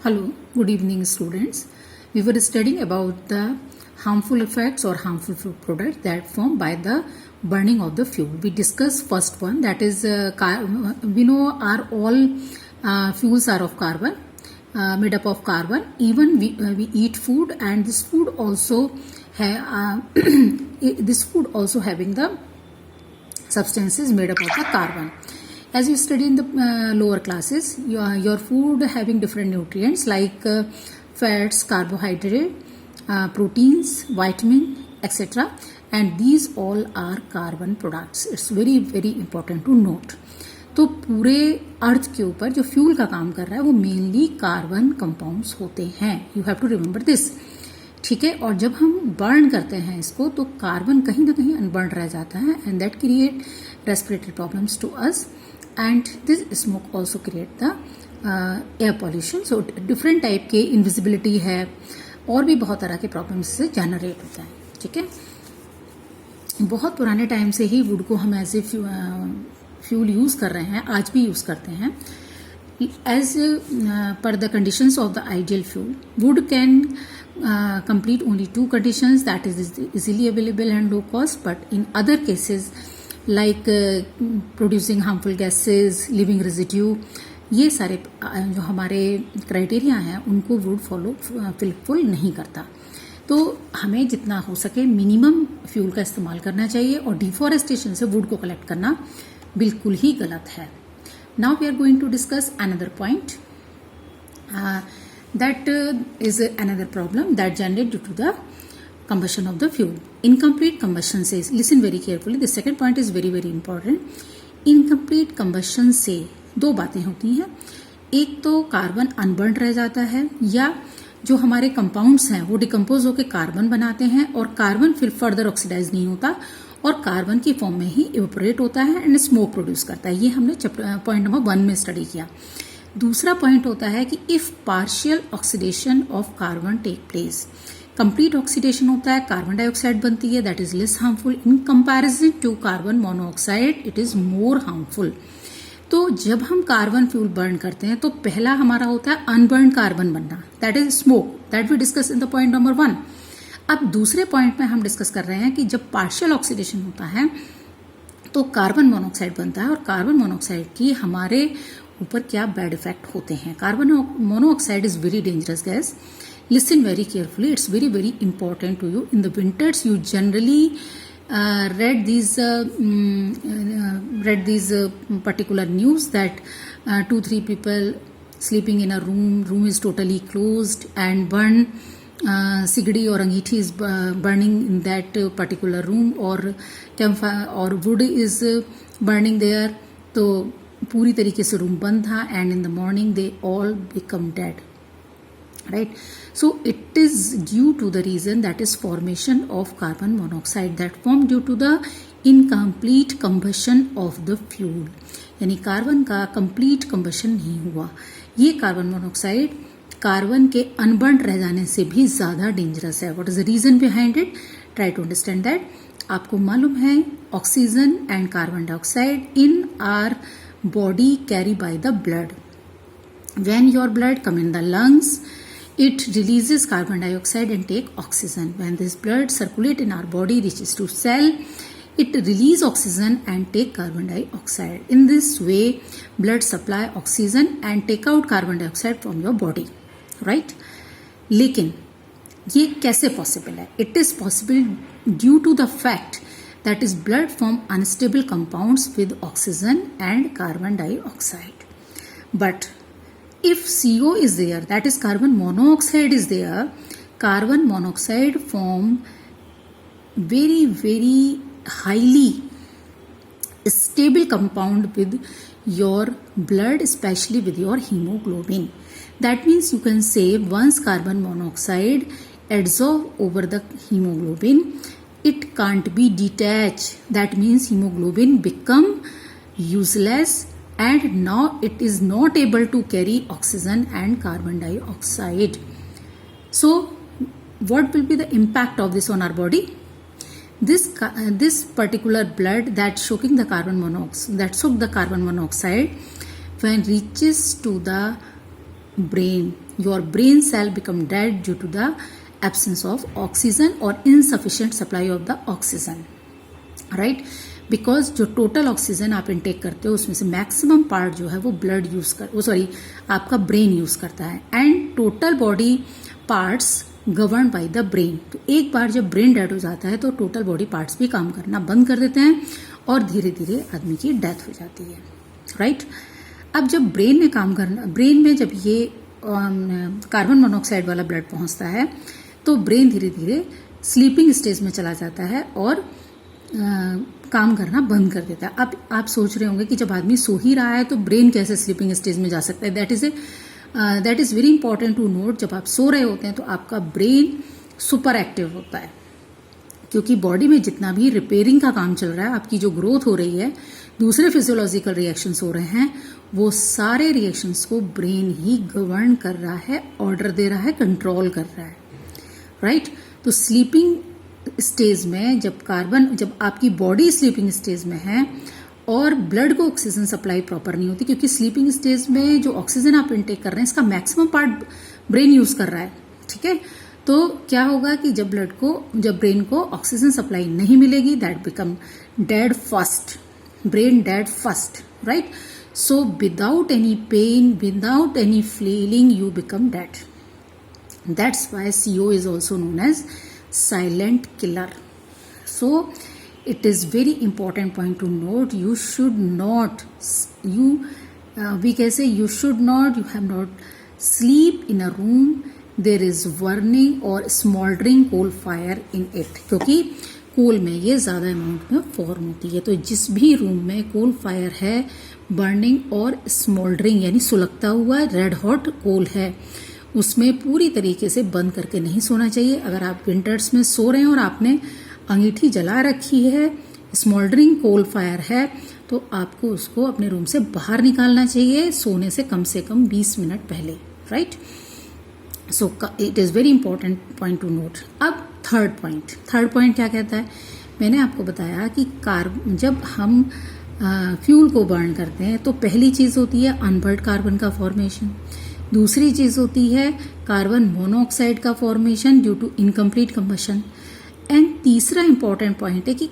Hello, good evening students. We were studying about the harmful effects or harmful food products that formed by the burning of the fuel. We discussed first one, that is we know are all fuels are of carbon, made up of carbon. Even we eat food, and this food also this food also having the substances made up of the carbon. As you study in the lower classes, your food having different nutrients like fats, carbohydrate, proteins, vitamin, etc. And these all are carbon products. It's very very important to note. तो पूरे अर्थ के ऊपर जो fuel का काम कर रहा है वो मेनली कार्बन कंपाउंड्स होते हैं. You have to remember this. ठीक है. और जब हम बर्न करते हैं इसको तो कार्बन कहीं ना कहीं अनबर्न रह जाता है and that create respiratory problems to us. And this smoke also create the air pollution. So different type के invisibility है और भी बहुत तरह के problems से generate होता है. ठीक है. बहुत पुराने टाइम से ही वुड को हम एज ए फ्यूल यूज कर रहे हैं, आज भी यूज करते हैं. एज पर the conditions of the ideal fuel, wood can complete only two conditions, that is easily available and low cost, but in other cases like producing harmful gases, leaving residue, ये सारे जो हमारे criteria हैं उनको would fulfil नहीं करता. तो हमें जितना हो सके मिनिमम फ्यूल का इस्तेमाल करना चाहिए और डिफॉरेस्टेशन से वुड को कलेक्ट करना बिल्कुल ही गलत है. Now we are going to discuss another point that is another problem that generated due to the combustion of the fuel. Incomplete combustion says, listen very carefully, the second point is very very important. Incomplete combustion से दो बातें होती हैं. एक तो carbon unburn रह जाता है या जो हमारे कंपाउंड्स हैं वो डिकम्पोज होकर कार्बन बनाते हैं और कार्बन फिर फर्दर ऑक्सीडाइज नहीं होता और कार्बन की फॉर्म में ही इवेपोरेट होता है एंड स्मोक प्रोड्यूस करता है. ये हमने पॉइंट नंबर 1 में स्टडी किया. दूसरा पॉइंट होता है कि if partial oxidation of carbon take place, complete oxidation होता है, कार्बन डाइऑक्साइड बनती है, that is less harmful in comparison to carbon monoxide, it is more harmful. तो जब हम कार्बन फ्यूल बर्न करते हैं तो पहला हमारा होता है अनबर्न कार्बन बनना, that is smoke, that we discuss in the point number 1. अब दूसरे पॉइंट में हम डिस्कस कर रहे हैं कि जब पार्शियल ऑक्सीडेशन होता है तो कार्बन मोनोऑक्साइड बनता है और कार्बन मोनोऑक्साइड की हमारे ऊपर क्या बैड इफेक्ट होते हैं. Carbon monoxide is very dangerous gas. Listen very carefully, it's very very important to you. In the winters you generally read these particular news that 2-3 people sleeping in a room is totally closed and burn sigdi or angithi is burning in that particular room or campfire or wood is burning there. तो पूरी तरीके से room बंद था and in the morning they all become dead. Right? So it is due to the reason that is formation of carbon monoxide that formed due to the incomplete combustion of the fuel. यानी carbon का complete combustion नहीं हुआ. ये carbon monoxide carbon के unburn रह जाने से भी ज्यादा डेंजरस है. What is the reason behind it? Try to understand that. आपको मालूम है oxygen and carbon dioxide in our body carry by the blood. When your blood come in the lungs, it releases carbon dioxide and take oxygen. When this blood circulate in our body reaches to cell, it release oxygen and take carbon dioxide. In this way, blood supply oxygen and take out carbon dioxide from your body. Right? लेकिन ये कैसे possible है? It is possible due to the fact that is blood form unstable compounds with oxygen and carbon dioxide. But if CO is there, that is carbon monoxide is there, carbon monoxide form very very highly stable compound with your blood, especially with your hemoglobin. That means you can say once carbon monoxide adsorb over the hemoglobin, it can't be detached. That means hemoglobin become useless and now it is not able to carry oxygen and carbon dioxide. So what will be the impact of this on our body? This particular blood that soaking the carbon monoxide, when reaches to the brain. Your brain cell become dead due to the absence of oxygen or insufficient supply of the oxygen, right? Because जो total oxygen आप intake करते हो उसमें से maximum part जो है वो blood use कर वो सॉरी आपका ब्रेन यूज करता है, and total body parts govern by the brain. तो एक बार जब ब्रेन डेड हो जाता है तो टोटल बॉडी पार्ट्स भी काम करना बंद कर देते हैं और धीरे धीरे आदमी की डेथ हो जाती है, राइट? अब जब ब्रेन में काम करना, ब्रेन में जब ये कार्बन मोनोऑक्साइड वाला ब्लड पहुंचता है तो ब्रेन धीरे धीरे स्लीपिंग स्टेज में चला जाता है और काम करना बंद कर देता है. अब आप सोच रहे होंगे कि जब आदमी सो ही रहा है तो ब्रेन कैसे स्लीपिंग स्टेज में जा सकता है. That is very important to note. जब आप सो रहे होते हैं तो आपका ब्रेन सुपर एक्टिव होता है, क्योंकि बॉडी में जितना भी रिपेयरिंग का काम चल रहा है, आपकी जो ग्रोथ हो रही है, दूसरे फिजियोलॉजिकल रिएक्शंस हो रहे हैं, वो सारे रिएक्शंस को ब्रेन ही गवर्न कर रहा है, ऑर्डर दे रहा है, कंट्रोल कर रहा है, राइट? तो स्लीपिंग स्टेज में जब आपकी बॉडी स्लीपिंग स्टेज में है और ब्लड को ऑक्सीजन सप्लाई प्रॉपर नहीं होती, क्योंकि स्लीपिंग स्टेज में जो ऑक्सीजन आप इनटेक कर रहे हैं इसका मैक्सिमम पार्ट ब्रेन यूज कर रहा है, ठीक है? तो क्या होगा कि जब ब्रेन को ऑक्सीजन सप्लाई नहीं मिलेगी, that become dead first, brain dead first, right? So without any pain, without any feeling, you become dead. That's why CO is also known as silent killer. So it is very important point to note. You should not, you have not sleep in a room there is burning or smoldering coal fire in it. क्योंकि कोल में ये ज्यादा amount में form होती है. तो जिस भी रूम में कोल फायर है, बर्निंग और स्मोल्डरिंग यानी सुलगता हुआ रेड हॉट कोल है, उसमें पूरी तरीके से बंद करके नहीं सोना चाहिए. अगर आप विंटर्स में सो रहे हैं और आपने अंगीठी जला रखी है, स्मोल्डरिंग कोल फायर है, तो आपको उसको अपने रूम से बाहर निकालना चाहिए सोने से कम 20 मिनट पहले, right? So it is very important point two note. अब थर्ड पॉइंट क्या कहता है? मैंने आपको बताया कि जब हम फ्यूल को बर्न करते हैं तो पहली चीज़ होती है अनबर्न्ड कार्बन का फॉर्मेशन, दूसरी चीज होती है कार्बन मोनोऑक्साइड का formation due to incomplete combustion, and तीसरा इंपॉर्टेंट पॉइंट है कि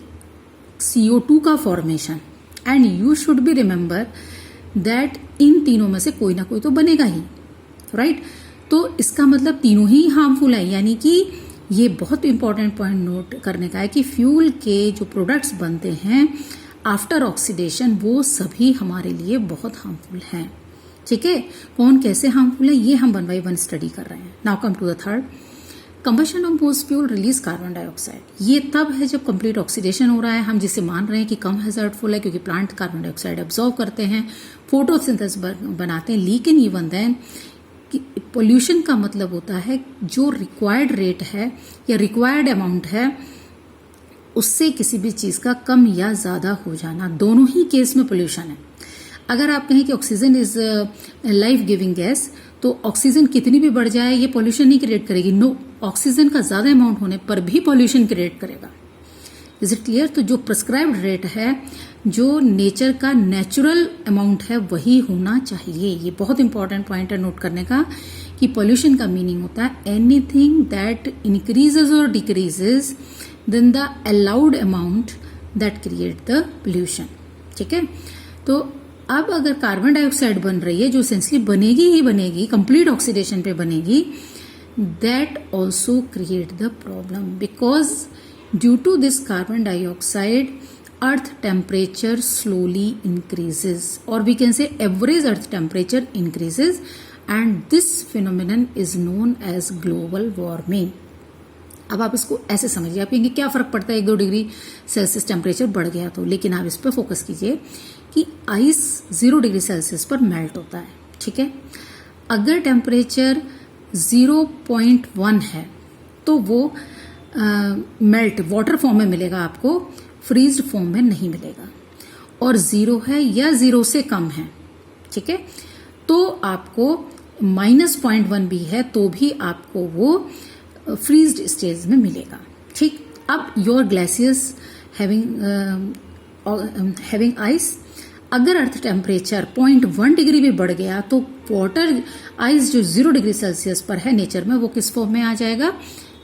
CO2 का formation. And you should be remember that इन तीनों में से कोई ना कोई तो बनेगा ही, राइट? तो इसका मतलब तीनों ही हार्मफुल है, यानी कि ये बहुत इंपॉर्टेंट पॉइंट नोट करने का है कि फ्यूल के जो प्रोडक्ट्स बनते हैं आफ्टर ऑक्सीडेशन वो सभी हमारे लिए बहुत हार्मफुल हैं, ठीक है? कौन कैसे हार्मफुल है ये हम 1 by 1 स्टडी कर रहे हैं. Now come to the third. Combustion of most fuel release carbon dioxide. ये तब है जब कंप्लीट ऑक्सीडेशन हो रहा है. हम जिसे मान रहे हैं कि कम हैजर्डफुल है क्योंकि प्लांट कार्बन डाइऑक्साइड एब्जॉर्व करते हैं, फोटोसिंथेसिस बनाते हैं. लेकिन इवन देन पोल्यूशन का मतलब होता है जो रिक्वायर्ड रेट है या रिक्वायर्ड अमाउंट है उससे किसी भी चीज का कम या ज्यादा हो जाना. दोनों ही केस में पोल्यूशन है. अगर आप कहें कि oxygen is life giving gas, तो ऑक्सीजन कितनी भी बढ़ जाए ये पॉल्यूशन नहीं क्रिएट करेगी. नो, ऑक्सीजन का ज्यादा अमाउंट होने पर भी पॉल्यूशन क्रिएट करेगा. Is it clear? तो जो प्रिस्क्राइब्ड रेट है, जो नेचर का नेचुरल अमाउंट है, वही होना चाहिए. ये बहुत इंपॉर्टेंट पॉइंट है नोट करने का कि पॉल्यूशन का मीनिंग होता है एनीथिंग दैट इंक्रीजेज और decreases than the allowed amount that create the pollution, ठीक है? तो अब अगर कार्बन डाइऑक्साइड बन रही है जो एसेंशियली बनेगी ही बनेगी, कंप्लीट ऑक्सीडेशन पे बनेगी, that also create the problem because due to this carbon dioxide earth temperature slowly increases, और we can say average earth temperature increases, and this phenomenon is known as global warming. अब आप इसको ऐसे समझिए, आप कहेंगे क्या फर्क पड़ता है 1-2 डिग्री सेल्सियस टेम्परेचर बढ़ गया तो, लेकिन आप इस पर फोकस कीजिए कि आइस 0 डिग्री सेल्सियस पर मेल्ट होता है, ठीक है? अगर टेम्परेचर 0.1 है तो वो मेल्ट वाटर फॉर्म में मिलेगा आपको, फ्रीज्ड फॉर्म में नहीं मिलेगा. और 0 है या 0 से कम है, ठीक है, तो आपको -0.1 भी है तो भी आपको वो फ्रीज्ड स्टेज में मिलेगा. ठीक, अब योर ग्लेशियर्स हैविंग आइस, अगर अर्थ टेम्परेचर 0.1 डिग्री भी बढ़ गया तो वाटर आइस जो 0 डिग्री सेल्सियस पर है नेचर में, वो किस फॉर्म में आ जाएगा,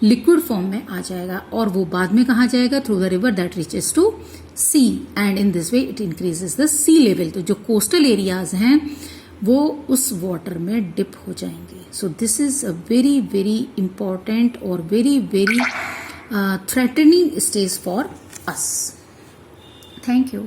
लिक्विड फॉर्म में आ जाएगा, और वो बाद में कहाँ जाएगा, through the river that reaches to sea, and in this way it increases the sea level. तो जो कोस्टल एरियाज हैं वो उस वाटर में डिप हो जाएंगे। So this is a very very important और very very threatening stage for us. Thank you.